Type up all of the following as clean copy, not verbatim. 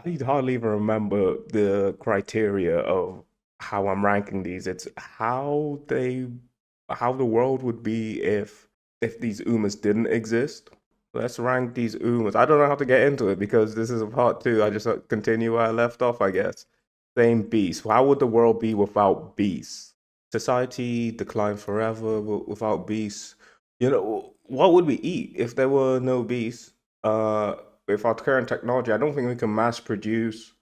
I hardly even remember the criteria of how I'm ranking these. It's how the world would be if these Umas didn't exist. Let's rank these Umas. I don't know how to get into it because this is a part two. I just continue where I left off, I guess. Same beast. How would the world be without beasts? Society decline forever without beasts. You know, what would we eat if there were no beasts? With our current technology, I don't think we can mass produce,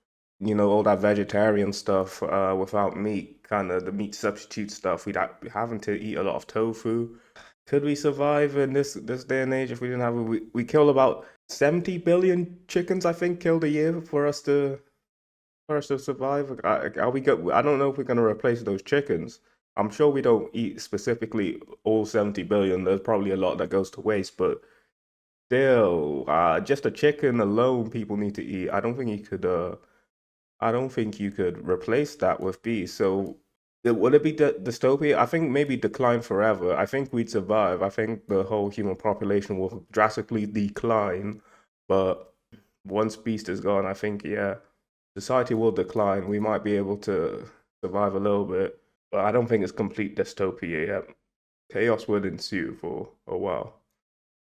all that vegetarian stuff without meat, kind of the meat substitute stuff. Be having to eat a lot of tofu. Could we survive in this day and age if we didn't have we kill about 70 billion chickens, I think, killed a year for us to survive? Are we go? I don't know if we're gonna replace those chickens. I'm sure we don't eat specifically all 70 billion. There's probably a lot that goes to waste, but still, just a chicken alone, people need to eat. I don't think you could. I don't think you could replace that with bees. So, would it be dystopia? I think maybe decline forever. I think we'd survive. I think the whole human population will drastically decline, but once beast is gone, I think yeah, society will decline. We might be able to survive a little bit, but I don't think it's complete dystopia yet. Chaos would ensue for a while.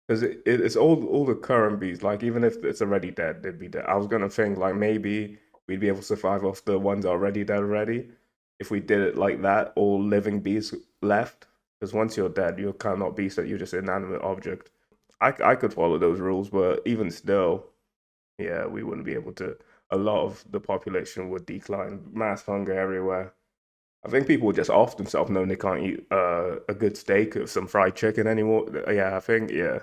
Because it's all the current bees. Like even if it's already dead, they'd be dead. I was gonna think like maybe we'd be able to survive off the ones already dead already. If we did it like that, all living bees left. Because once you're dead, you're kind of not beast that you're just an inanimate object. I could follow those rules, but even still, yeah, we wouldn't be able to. A lot of the population would decline. Mass hunger everywhere. I think people would just off themselves knowing they can't eat a good steak or some fried chicken anymore. Yeah, I think yeah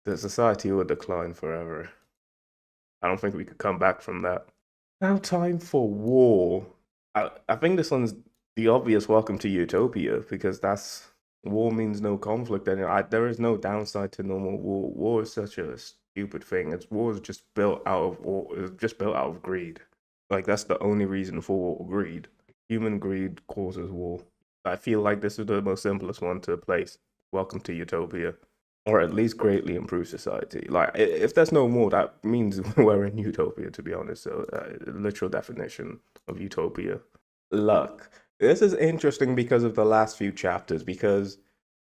the society will decline forever. I don't think we could come back from that. Now, time for war. I think this one's the obvious welcome to utopia because that's war means no conflict, and there is no downside to normal war. War is such a stupid thing. War is just built out of war. It's just built out of greed. Like that's the only reason for war, greed. Human greed causes war. I feel like this is the most simplest one to place. Welcome to utopia, or at least greatly improve society. Like, if there's no more, that means we're in utopia, to be honest. So, literal definition of utopia. Luck. This is interesting because of the last few chapters. Because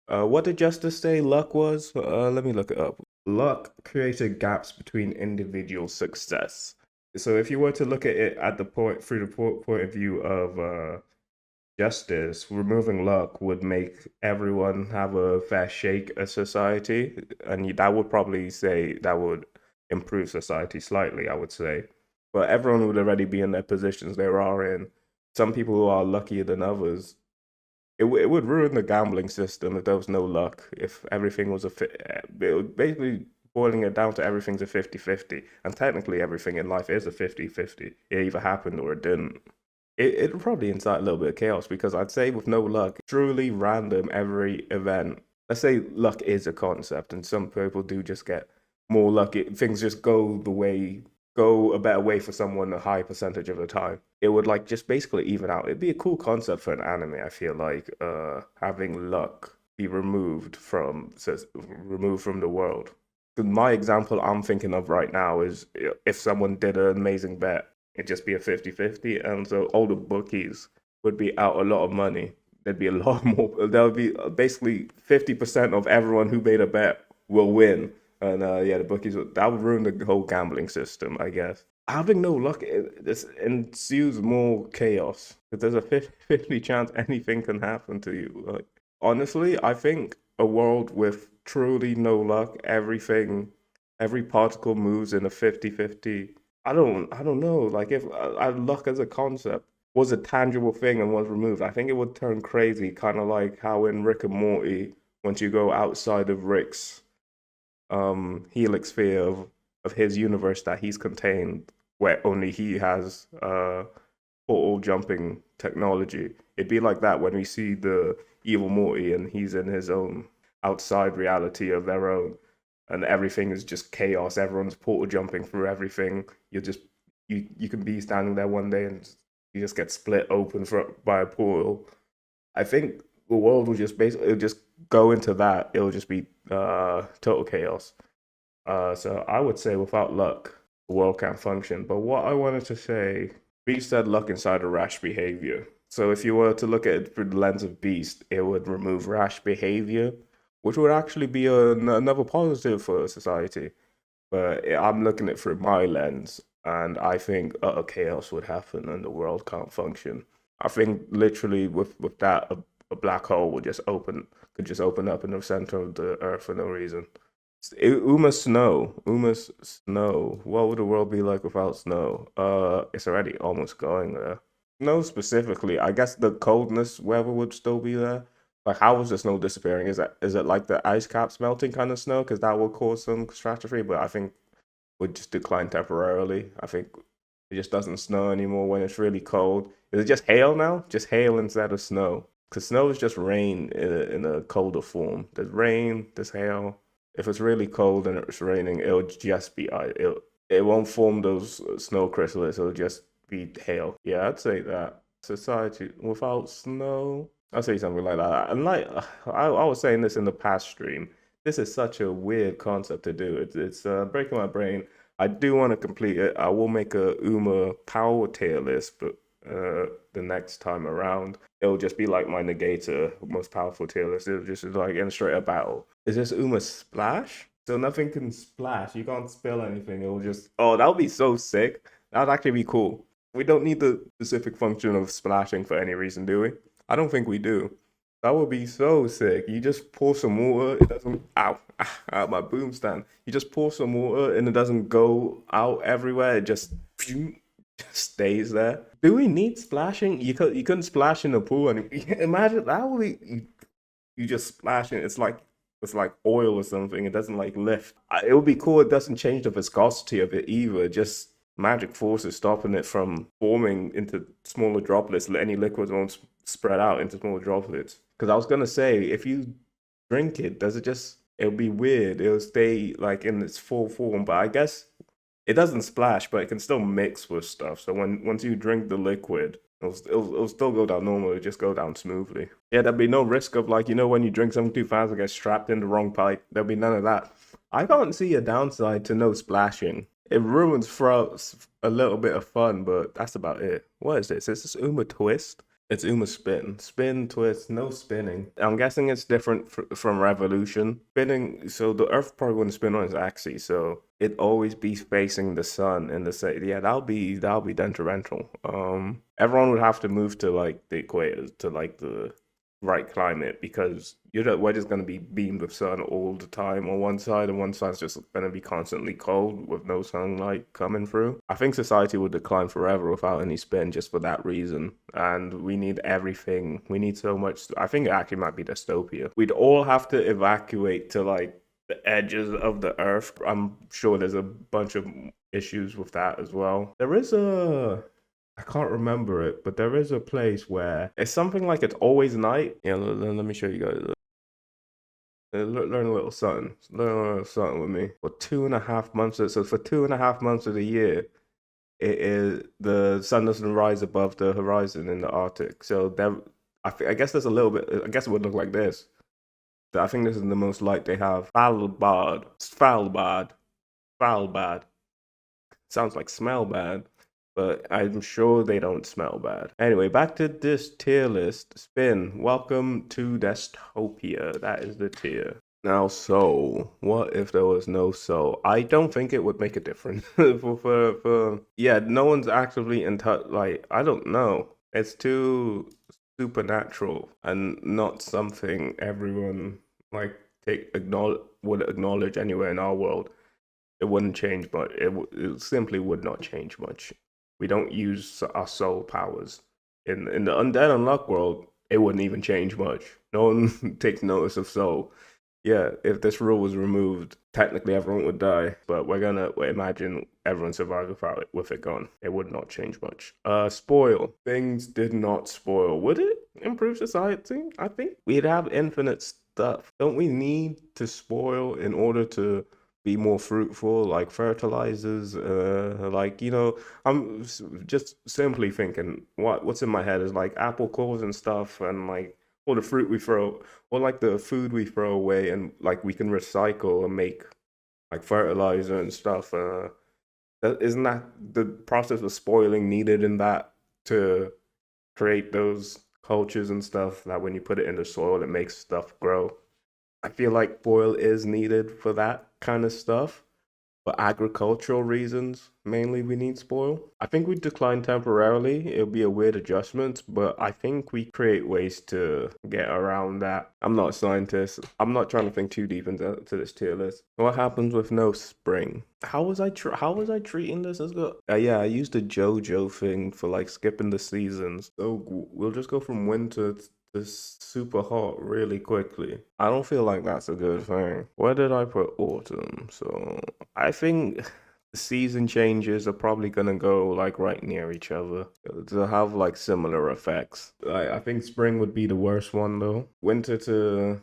what did Justice say luck was? Let me look it up. Luck created gaps between individual success. So, if you were to look at it at the point through the point of view of justice, removing luck would make everyone have a fair shake at society, and that would probably say that would improve society slightly, I would say. But everyone would already be in their positions they are in. Some people who are luckier than others. It would ruin the gambling system if there was no luck. If everything was it would basically boiling it down to everything's a 50-50. And technically everything in life is a 50-50. It either happened or it didn't. It'll probably incite a little bit of chaos because I'd say with no luck, truly random every event. Let's say luck is a concept, and some people do just get more lucky. Things just go a better way for someone a high percentage of the time. It would like just basically even out. It'd be a cool concept for an anime. I feel like having luck be removed from the world. My example I'm thinking of right now is if someone did an amazing bet, it'd just be a 50-50. And so all the bookies would be out a lot of money. There'd be a lot more. There'll be basically 50% of everyone who made a bet will win. And yeah, the bookies, that would ruin the whole gambling system, I guess. Having no luck, this ensues more chaos. Because there's a 50 chance anything can happen to you. Like, honestly, I think a world with truly no luck, every particle moves in a 50-50. I don't know. Like if luck as a concept was a tangible thing and was removed, I think it would turn crazy, kind of like how in Rick and Morty, once you go outside of Rick's helix sphere of his universe that he's contained, where only he has portal jumping technology. It'd be like that when we see the evil Morty and he's in his own outside reality of their own, and everything is just chaos. Everyone's portal jumping through everything. You can be standing there one day and you just get split open by a portal. I think the world will just basically it'll just go into that. It'll just be total chaos. So I would say without luck. the world can't function. But what I wanted to say, Beast said luck inside of rash behavior. So if you were to look at it through the lens of Beast, it would remove rash behavior, which would actually be another positive for society. But I'm looking at it through my lens, and I think utter chaos would happen and the world can't function. I think literally with that, a black hole would just could just open up in the center of the earth for no reason. Uma's snow. What would the world be like without snow? It's already almost going there. No, specifically, I guess the coldness weather would still be there. Like, how is the snow disappearing? Is it like the ice caps melting kind of snow? Because that will cause some catastrophe, but I think would just decline temporarily. I think it just doesn't snow anymore when it's really cold. Is it just hail now? Just hail instead of snow? Because snow is just rain in a colder form. There's rain, there's hail. If it's really cold and it's raining, it'll just be ice. It won't form those snow crystals. It'll just be hail. Yeah, I'd say that. Society without snow. I'll say something like that. And like I was saying this in the past stream, this is such a weird concept to do. It's breaking my brain. I do want to complete it. I will make a Uma power tier list, but the next time around, it'll just be like my negator, most powerful tier list. It'll just like illustrate a battle. Is this Uma splash? So nothing can splash. You can't spill anything. It'll just that would be so sick. That'd actually be cool. We don't need the specific function of splashing for any reason, do we? I don't think we do. That would be so sick. You just pour some water, it doesn't out my boom stand. You just pour some water and it doesn't go out everywhere. It just stays there. Do we need splashing? You couldn't splash in the pool and imagine that would be you just splash it. It's like oil or something. It doesn't like lift. It would be cool. It doesn't change the viscosity of it either. Just magic force is stopping it from forming into smaller droplets. Any liquid won't spread out into smaller droplets. Because I was gonna say, if you drink it, does it just? It'll be weird. It'll stay like in its full form, but I guess it doesn't splash, but it can still mix with stuff. So once you drink the liquid, it'll still go down normally. It'll just go down smoothly. Yeah, there'll be no risk of like when you drink something too fast, it gets trapped in the wrong pipe. There'll be none of that. I can't see a downside to no splashing. It ruins for a little bit of fun, but that's about it. What is this? Is this Uma Twist? It's Uma Spin. Spin, twist, no spinning. I'm guessing it's different from Revolution. Spinning, so the Earth probably wouldn't spin on its axis, so it always be facing the sun and yeah, that'll be detrimental. Everyone would have to move to like the equator, to like the right climate, because we're just going to be beamed with sun all the time on one side, and one side's just going to be constantly cold with no sunlight coming through. I think society would decline forever without any spin just for that reason. And we need everything. We need so much. I think it actually might be dystopia. We'd all have to evacuate to like the edges of the earth. I'm sure there's a bunch of issues with that as well. There is I can't remember it, but there is a place where it's something like it's always night. Yeah, let me show you guys. Learn a little something. Learn a little something with me. For 2.5 months, so for 2.5 months of the year, it is the sun doesn't rise above the horizon in the Arctic. So there, I guess there's a little bit. I guess it would look like this. I think this is the most light they have. Svalbard. Sounds like smell bad, but I'm sure they don't smell bad. Anyway, back to this tier list. Spin. Welcome to Dystopia. That is the tier. Now, soul. What if there was no soul? I don't think it would make a difference. Yeah, no one's actively in touch. Like, I don't know. It's too supernatural and not something everyone like would acknowledge anywhere in our world. It wouldn't change, but it simply would not change much. We don't use our soul powers. In the Undead Unluck world, it wouldn't even change much. No one takes notice of soul. Yeah, if this rule was removed, technically everyone would die, but we're gonna imagine everyone survives with it gone. It would not change much. Spoil. Things did not spoil. Would it improve society? I think we'd have infinite stuff. Don't we need to spoil in order to be more fruitful, like fertilizers? I'm just simply thinking what's in my head is like apple cores and stuff, and like all the fruit we throw, or like the food we throw away, and like we can recycle and make like fertilizer and stuff. Isn't that the process of spoiling needed in that to create those cultures and stuff that when you put it in the soil, it makes stuff grow? I feel like foil is needed for that kind of stuff. For agricultural reasons, mainly we need spoil. I think we decline temporarily. It'll be a weird adjustment, but I think we create ways to get around that. I'm not a scientist. I'm not trying to think too deep into to this tier list. What happens with no spring? How was I treating this as good? Yeah, I used the JoJo thing for like skipping the seasons. So we'll just go from winter to super hot really quickly. I don't feel like that's a good thing. Where did I put autumn? So I think the season changes are probably gonna go like right near each other to have like similar effects. I think spring would be the worst one though. Winter to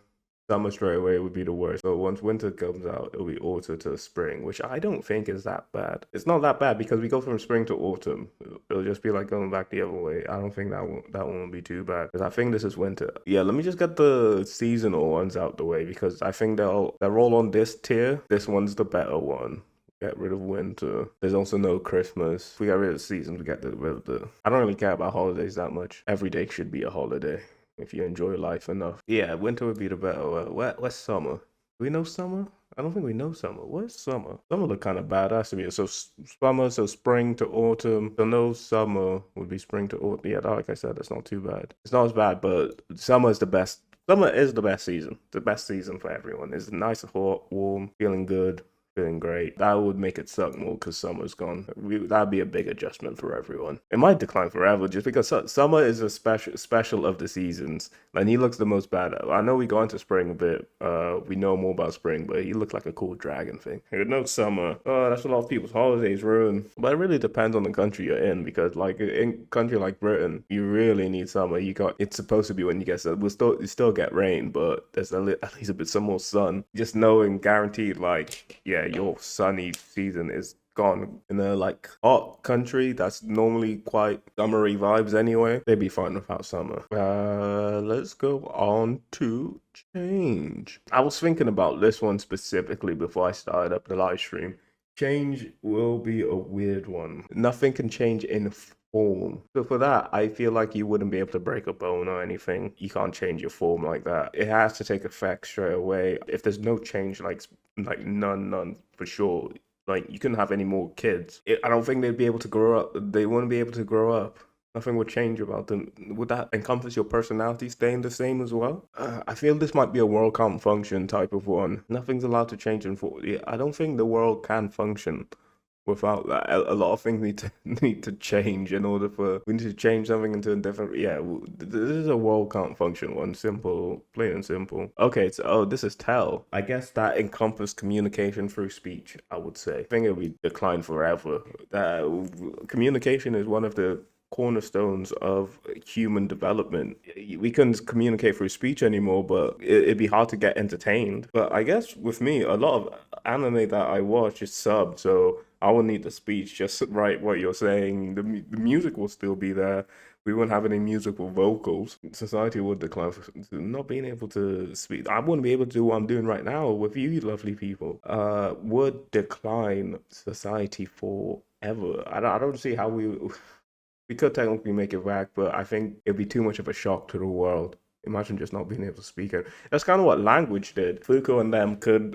summer straight away would be the worst. So once winter comes out, it'll be autumn to spring, which I don't think is that bad. It's not that bad because we go from spring to autumn. It'll just be like going back the other way. I don't think that one will be too bad because I think this is winter. Yeah, let me just get the seasonal ones out the way because I think they're all on this tier. This one's the better one. Get rid of winter. There's also no Christmas. If we get rid of the seasons, we get rid of the. I don't really care about holidays that much. Every day should be a holiday if you enjoy life enough. Yeah, winter would be the better. What's summer? Do we know summer? I don't think we know summer. What's summer? Summer look kind of badass to me. So summer, so spring to autumn. So no summer would be spring to autumn. Yeah, like I said, that's not too bad. It's not as bad, but summer is the best. Summer is the best season. The best season for everyone. It's nice, hot, warm, feeling good. Feeling great. That would make it suck more because summer's gone. That'd be a big adjustment for everyone. It might decline forever just because summer is a special of the seasons. And he looks the most bad. I know we go into spring a bit. We know more about spring, but he looks like a cool dragon thing. No summer. Oh, that's a lot of people's holidays ruined. But it really depends on the country you're in because like in a country like Britain, you really need summer. It's supposed to be when you get sun. You still get rain, but there's at least a bit some more sun. Just knowing guaranteed like yeah, your sunny season is gone. In a like hot country that's normally quite summery vibes anyway, they'd be fine without summer. Let's go on to change. I was thinking about this one specifically before I started up the live stream. Change will be a weird one. Nothing can change in form. So for that, I feel like you wouldn't be able to break a bone or anything. You can't change your form like that. It has to take effect straight away. If there's no change, like none for sure. Like you couldn't have any more kids. I don't think they'd be able to grow up. They wouldn't be able to grow up. Nothing would change about them. Would that encompass your personality staying the same as well? I feel this might be a world can't function type of one. Nothing's allowed to change in for. Yeah, I don't think the world can function without that. A lot of things need to change in order for we need to change something into a different. Yeah, this is a world can't function one. Simple, plain and simple. Okay, so this is tell. I guess that encompassed communication through speech. I would say. I think it would decline forever. Communication is one of the cornerstones of human development. We couldn't communicate through speech anymore, but it'd be hard to get entertained. But I guess with me, a lot of anime that I watch is subbed, so I will need the speech just write what you're saying. The music will still be there. We wouldn't have any musical vocals. Society would decline for not being able to speak. I wouldn't be able to do what I'm doing right now with you lovely people. Would decline society forever. I don't see how we could technically make it back, but I think it'd be too much of a shock to the world. Imagine just not being able to speak it. That's kind of what language did. Foucault and them could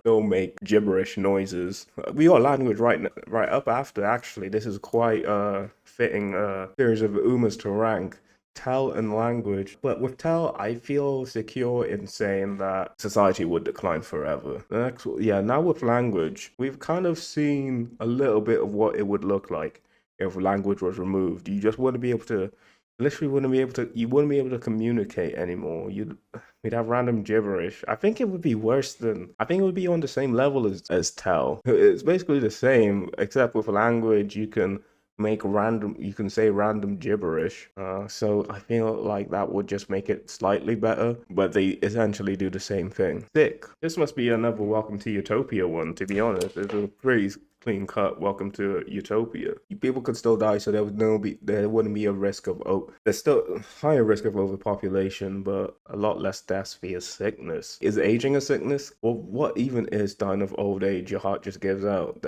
still make gibberish noises. We got language right up after, actually. This is quite a fitting series of Umas to rank. Tell and language. But with Tell, I feel secure in saying that society would decline forever. Now with language, we've kind of seen a little bit of what it would look like if language was removed. You just wouldn't be able to you wouldn't be able to communicate anymore. We'd have random gibberish. I think it would be on the same level as tell. It's basically the same, except with language you can make random, you can say random gibberish. So I feel like that would just make it slightly better, but they essentially do the same thing. Sick. This must be another Welcome to Utopia one, to be honest. It's a pretty clean cut Welcome to Utopia. People could still die, so there wouldn't be a risk of there's still higher risk of overpopulation, but a lot less deaths via sickness. Is aging a sickness? Well, what even is dying of old age? Your heart just gives out.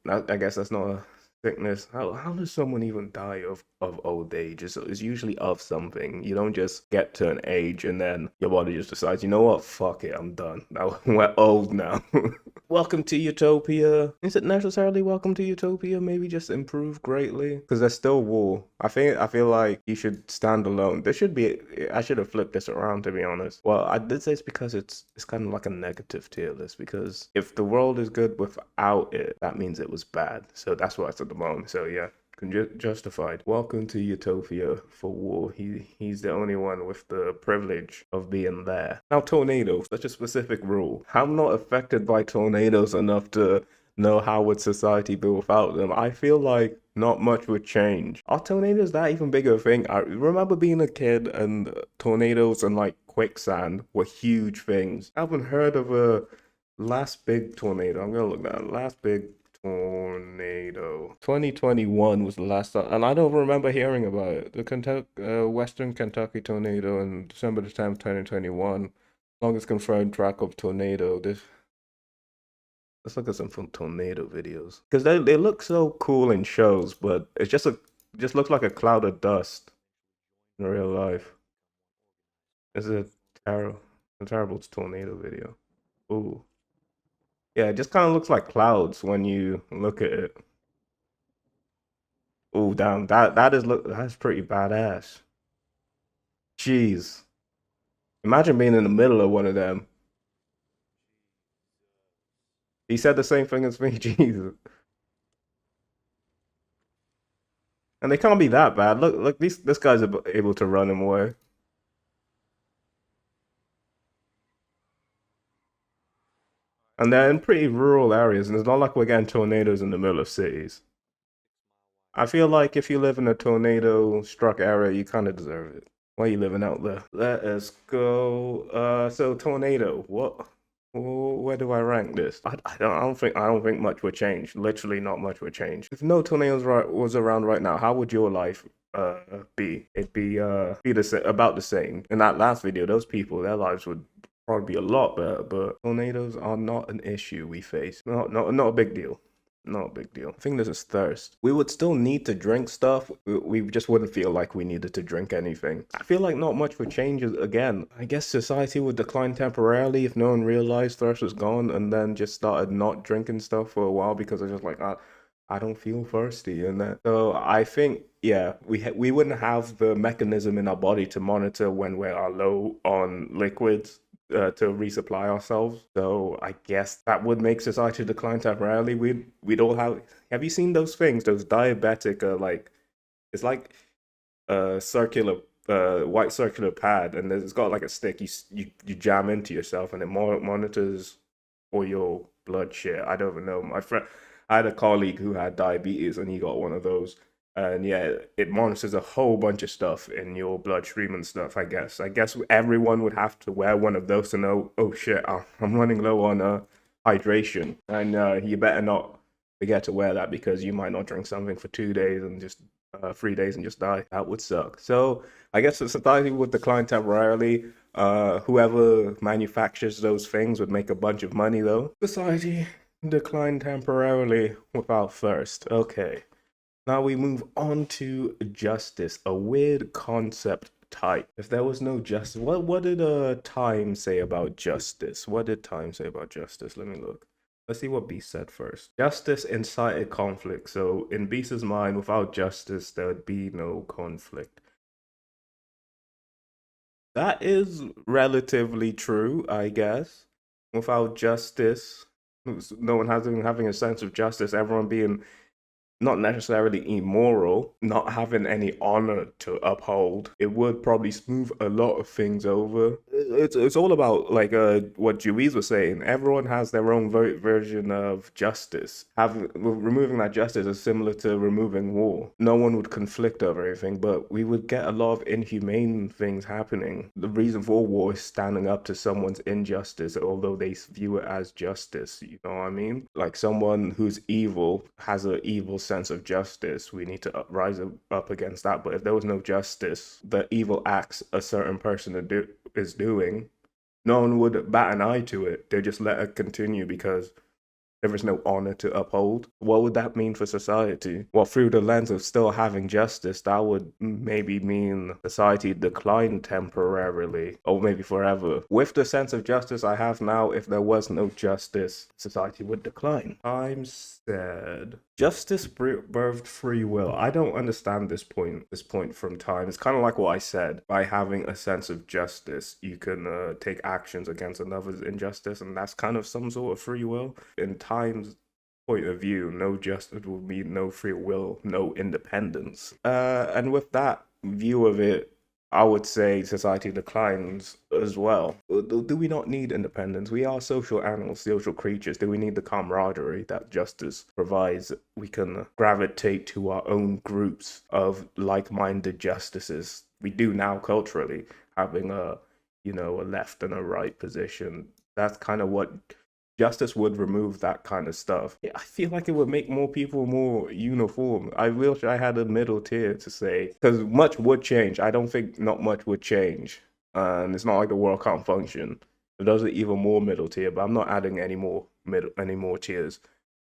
I guess that's not a sickness. How does someone even die of old age? It's usually of something. You don't just get to an age and then your body just decides, you know what, fuck it, I'm done. Now we're old now. Welcome to Utopia. Is it necessarily welcome to Utopia? Maybe just improve greatly? Because there's still war. I feel like you should stand alone. I should have flipped this around, to be honest. Well, I did say it's because it's kind of like a negative tier list, because if the world is good without it, that means it was bad. So that's why it's at the moment. So yeah. Justified. Welcome to Utopia for war. He's the only one with the privilege of being there. Now, tornadoes, such a specific rule. I'm not affected by tornadoes enough to know how would society be without them. I feel like not much would change. Are tornadoes that even bigger a thing? I remember being a kid and tornadoes and like quicksand were huge things. I haven't heard of a last big tornado. I'm gonna look at last big tornado. 2021 was the last time, and I don't remember hearing about it. The Western Kentucky tornado on December the 10th, 2021. Longest confirmed track of tornado. Let's look at some tornado videos, because they look so cool in shows, but it's just looks like a cloud of dust in real life. It's a terrible tornado video. Ooh. Yeah, it just kind of looks like clouds when you look at it. Oh, damn, that's pretty badass. Jeez. Imagine being in the middle of one of them. He said the same thing as me, Jesus. And they can't be that bad. Look, this guy's able to run him away. And they're in pretty rural areas, and it's not like we're getting tornadoes in the middle of cities. I feel like if you live in a tornado-struck area, you kind of deserve it. Why are you living out there? Let us go. So tornado. What? Where do I rank this? I don't think much would change. Literally, not much would change. If no tornadoes was around right now, how would your life be? It'd be about the same. In that last video, those people, their lives would probably be a lot better. But tornadoes are not an issue we face. Not a big deal. Not a big deal. I think this is thirst. We would still need to drink stuff. We just wouldn't feel like we needed to drink anything. I feel like not much would change again. I guess society would decline temporarily if no one realized thirst was gone and then just started not drinking stuff for a while because it's just like, I don't feel thirsty and that. So I think, yeah, we wouldn't have the mechanism in our body to monitor when we are low on liquids. To resupply ourselves. So I guess that would make society decline temporarily. We'd all have you seen those things, those diabetic like, it's like a circular white circular pad, and it's got like a stick you jam into yourself, and it monitors all your blood shit. I don't even know. I had a colleague who had diabetes and he got one of those. And yeah, it monitors a whole bunch of stuff in your bloodstream and stuff, I guess. I guess everyone would have to wear one of those to know, oh shit, I'm running low on hydration. And you better not forget to wear that because you might not drink something for 2 days and just 3 days and just die. That would suck. So I guess the society would decline temporarily. Whoever manufactures those things would make a bunch of money though. Society decline temporarily without thirst. Okay. Now we move on to justice, a weird concept type. If there was no justice, what did Time say about justice? What did Time say about justice? Let me look. Let's see what Beast said first. Justice incited conflict. So in Beast's mind, without justice, there would be no conflict. That is relatively true, I guess. Without justice, no one having a sense of justice, everyone being not necessarily immoral, not having any honor to uphold. It would probably smooth a lot of things over. It's all about like what Juiz was saying. Everyone has their own version of justice. Removing that justice is similar to removing war. No one would conflict over everything, but we would get a lot of inhumane things happening. The reason for war is standing up to someone's injustice, although they view it as justice. You know what I mean? Like someone who's evil has an evil sense of justice. We need to rise up against that. But if there was no justice, the evil acts a certain person is doing, no one would bat an eye to it. They just let it continue because there is no honor to uphold. What would that mean for society? Well, through the lens of still having justice, that would maybe mean society decline temporarily, or maybe forever. With the sense of justice I have now, if there was no justice, society would decline. I'm said justice birthed free will. I don't understand this point from time. It's kind of like what I said. By having a sense of justice, you can take actions against another's injustice, and that's kind of some sort of free will. In time's point of view, no justice will mean no free will, no independence. And with that view of it, I would say society declines as well. Do we not need independence? We are social animals, social creatures. Do we need the camaraderie that justice provides? We can gravitate to our own groups of like-minded justices. We do now culturally, having a left and a right position. That's kind of what justice would remove, that kind of stuff. I feel like it would make more people more uniform. I wish I had a middle tier to say, because much would change. I don't think not much would change. And it's not like the world can't function. Those are even more middle tier, but I'm not adding any more tiers.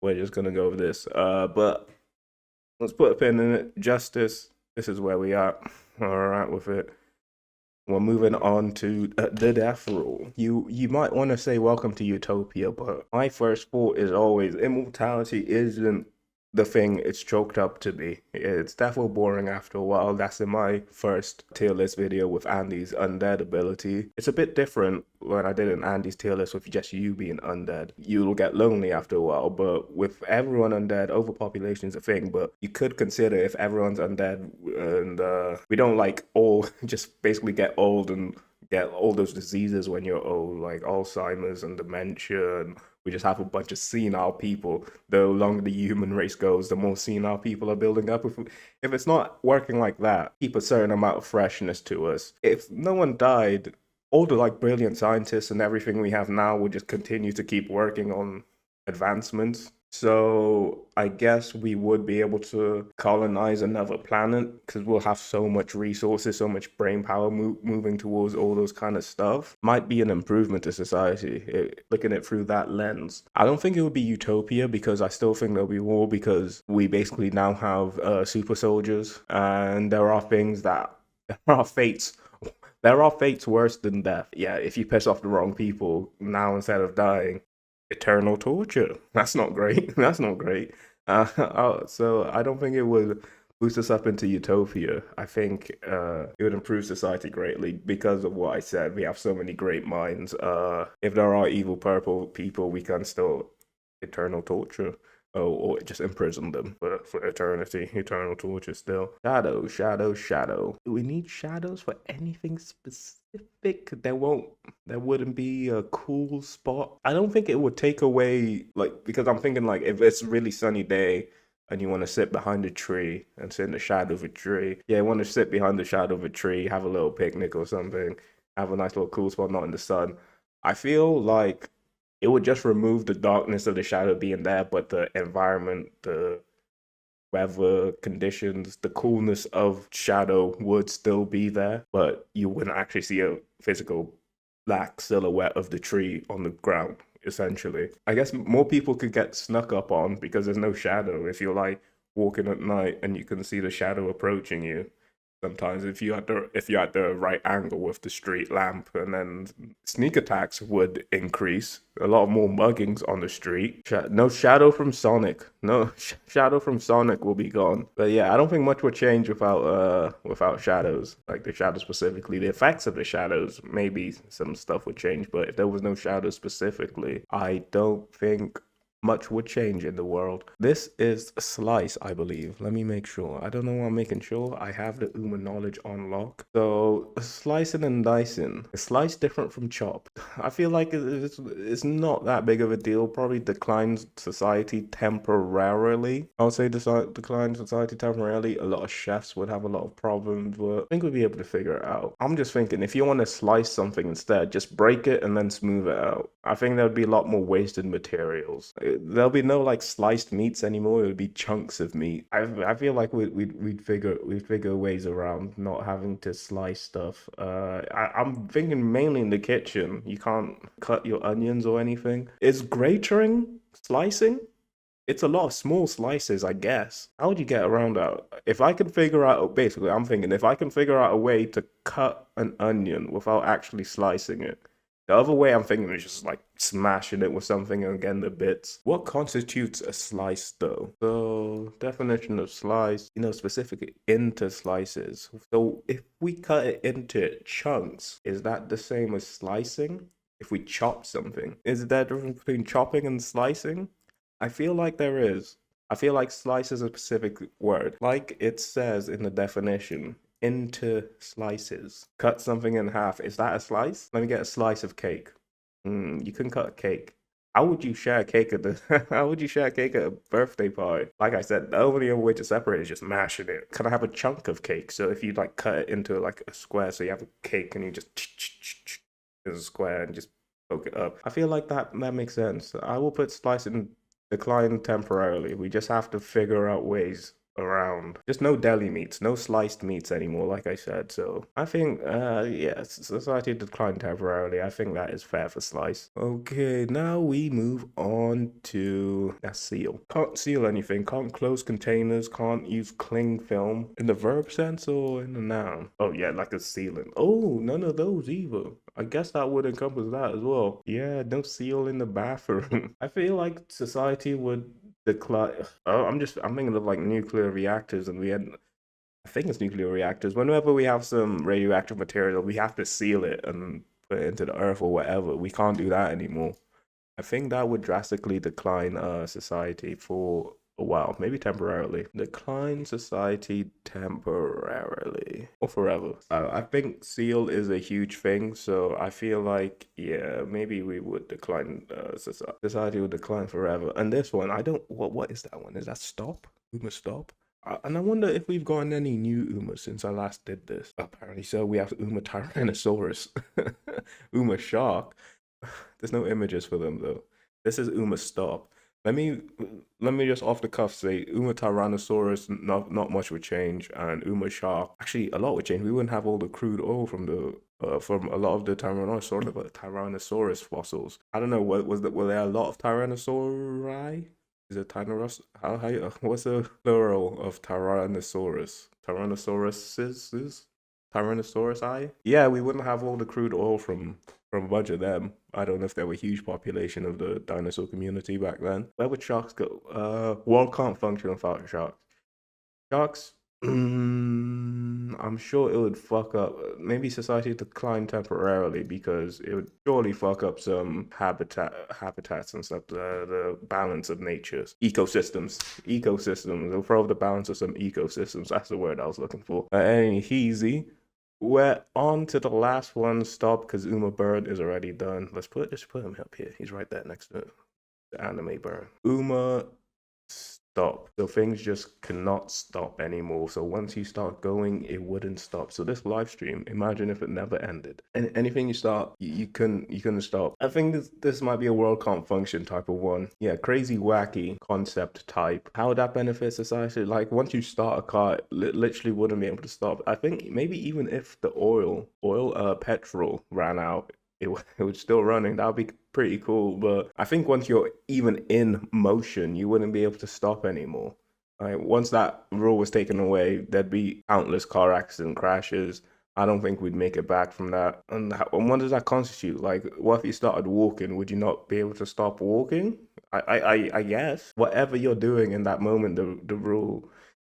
We're just gonna go with this. But let's put a pin in it. Justice, this is where we are. All right with it. We're moving on to the death rule. You might want to say welcome to Utopia, but my first thought is always immortality isn't the thing it's chalked up to be. It's definitely boring after a while. That's in my first tier list video with Andy's undead ability. It's a bit different when I did an Andy's tier list with just you being undead. You'll get lonely after a while, but with everyone undead, overpopulation is a thing, but you could consider if everyone's undead and we don't like all just basically get old and get all those diseases when you're old, like Alzheimer's and dementia, and we just have a bunch of senile people. The longer the human race goes, the more senile people are building up. If it's not working like that, keep a certain amount of freshness to us. If no one died, all the like brilliant scientists and everything we have now would just continue to keep working on advancements. So I guess we would be able to colonize another planet because we'll have so much resources, so much brain power moving towards all those kind of stuff. Might be an improvement to society, looking at it through that lens. I don't think it would be utopia because I still think there'll be war because we basically now have super soldiers, and there are fates. There are fates worse than death. Yeah, if you piss off the wrong people now instead of dying. Eternal torture. That's not great. That's not great. So I don't think it would boost us up into utopia. I think it would improve society greatly because of what I said. We have so many great minds. If there are evil purple people, we can still eternal torture. Or just imprison them for eternity. Eternal torture still. Shadow. Do we need shadows for anything specific? There wouldn't be a cool spot. I don't think it would take away, like, because I'm thinking, like, if it's a really sunny day and you want to sit behind a tree and sit in the shadow of a tree. Yeah, you want to sit behind the shadow of a tree, have a little picnic or something, have a nice little cool spot, not in the sun. I feel like it would just remove the darkness of the shadow being there, but the environment, the weather conditions, the coolness of shadow would still be there, but you wouldn't actually see a physical black silhouette of the tree on the ground, essentially. I guess more people could get snuck up on because there's no shadow. If you're like walking at night and you can see the shadow approaching you, sometimes if you're at the right angle with the street lamp, and then sneak attacks would increase. A lot more muggings on the street. No shadow from Sonic. No shadow from Sonic will be gone. But yeah, I don't think much would change without shadows. Like the shadows specifically, the effects of the shadows, maybe some stuff would change. But if there was no shadows specifically, I don't think much would change in the world. This is slice, I believe. Let me make sure. I don't know why I'm making sure. I have the Uma knowledge on lock. So slicing and dicing. Is slice different from chop? I feel like it's not that big of a deal. Probably declines society temporarily. I would say decline society temporarily. A lot of chefs would have a lot of problems, but I think we'll be able to figure it out. I'm just thinking if you want to slice something instead, just break it and then smooth it out. I think there would be a lot more wasted materials. There'll be no like sliced meats anymore. It would be chunks of meat. I feel like we'd figure ways around not having to slice stuff. I'm thinking mainly in the kitchen. You can't cut your onions or anything. Is graturing slicing? It's a lot of small slices, I guess. How would you get around that? If I could figure out, basically, I'm thinking if I can figure out a way to cut an onion without actually slicing it. The other way I'm thinking is just like smashing it with something and getting the bits. What constitutes a slice though? So definition of slice, specifically into slices. So if we cut it into chunks, is that the same as slicing? If we chop something, is there a difference between chopping and slicing? I feel like there is. I feel like slice is a specific word. Like it says in the definition, into slices. Cut something in half. Is that a slice? Let me get a slice of cake. You can cut a cake. How would you share a cake at how would you share a cake at a birthday party? Like I said, the only other way to separate is just mashing it. Can I have a chunk of cake? So if you like cut it into like a square, so you have a cake and you just there's a square and just poke it up. I feel like that makes sense. I will put slice in decline temporarily. We just have to figure out ways around. Just no deli meats, no sliced meats anymore, like I said. So I think, yeah, society decline temporarily. I think that is fair for slice. Okay, now we move on to seal. Can't seal anything, can't close containers, can't use cling film. In the verb sense or in the noun? Oh, yeah, like a sealant. Oh, none of those either. I guess that would encompass that as well. Yeah, no seal in the bathroom. I feel like society would decline. Oh, I'm thinking of like nuclear reactors, and I think it's nuclear reactors. Whenever we have some radioactive material, we have to seal it and put it into the earth or whatever. We can't do that anymore. I think that would drastically decline society for a while, maybe temporarily. Decline society temporarily or forever. I think seal is a huge thing, so I feel like, yeah, maybe we would decline, society would decline forever. And this one, I don't, what is that one? Is that stop? Uma stop? And I wonder if we've gotten any new Umas since I last did this. Apparently so. We have Uma Tyrannosaurus, Uma Shark. There's no images for them though. This is Uma Stop. Let me just off the cuff say Uma Tyrannosaurus, not much would change, and Uma Shark actually a lot would change. We wouldn't have all the crude oil from a lot of the Tyrannosaurus fossils. I don't know, were there a lot of Tyrannosauri? Is it Tyrannosaurus? What's the plural of Tyrannosaurus? Tyrannosauruses? Tyrannosaurus? Yeah, we wouldn't have all the crude oil from a bunch of them. I don't know if there were a huge population of the dinosaur community back then. Where would sharks go? World can't function without sharks. Sharks, I'm sure it would fuck up. Maybe society decline temporarily because it would surely fuck up some habitats and stuff. The balance of nature's ecosystems. It'll throw off the balance of some ecosystems. That's the word I was looking for. Easy. We're on to the last one. Stop, because Uma Bird is already done. Let's just put him up here. He's right there next to the anime bird. Uma stop. So things just cannot stop anymore. So once you start going, it wouldn't stop. So this live stream, imagine if it never ended. And anything you start, you couldn't stop. I think this might be a world can't function type of one. Yeah, crazy wacky concept type. How would that benefit society? Like once you start a car, it literally wouldn't be able to stop. I think maybe even if the petrol ran out, it was still running. That would be pretty cool. But I think once you're even in motion, you wouldn't be able to stop anymore. Like once that rule was taken away, there'd be countless car accident crashes. I don't think we'd make it back from that. And what does that constitute? Like, what if you started walking? Would you not be able to stop walking? I guess whatever you're doing in that moment, the rule.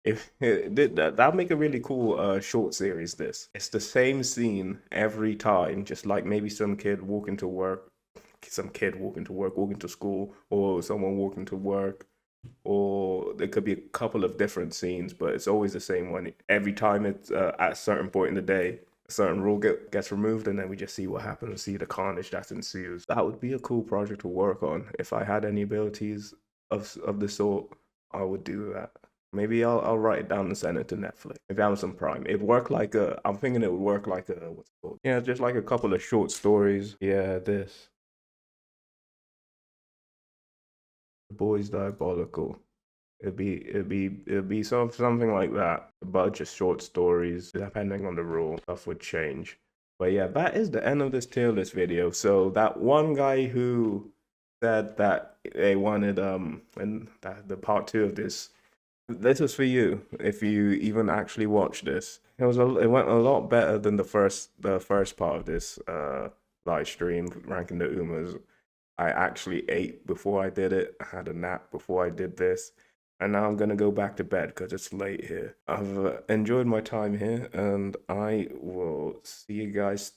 If that'd make a really cool short series. It's the same scene every time, just like maybe some kid walking to work some kid walking to work, walking to school, or someone walking to work, or there could be a couple of different scenes, but it's always the same one. Every time it's at a certain point in the day, a certain rule gets removed, and then we just see what happens, see the carnage that ensues. That would be a cool project to work on. If I had any abilities of the sort, I would do that. Maybe I'll write it down and send it to Netflix. If Amazon Prime, it worked like a. I'm thinking it would work like a what's it called? Yeah, just like a couple of short stories. Yeah, this. The Boy's Diabolical. It'd be something like that, but just short stories. Depending on the rule, stuff would change. But yeah, that is the end of this tier list video. So that one guy who said that they wanted and that the part 2 of this is for you. If you even actually watch this, it went a lot better than the first part of this live stream ranking the Umas. I actually ate before I did it. I had a nap before I did this. And now I'm gonna go back to bed because it's late here. I've enjoyed my time here, and I will see you guys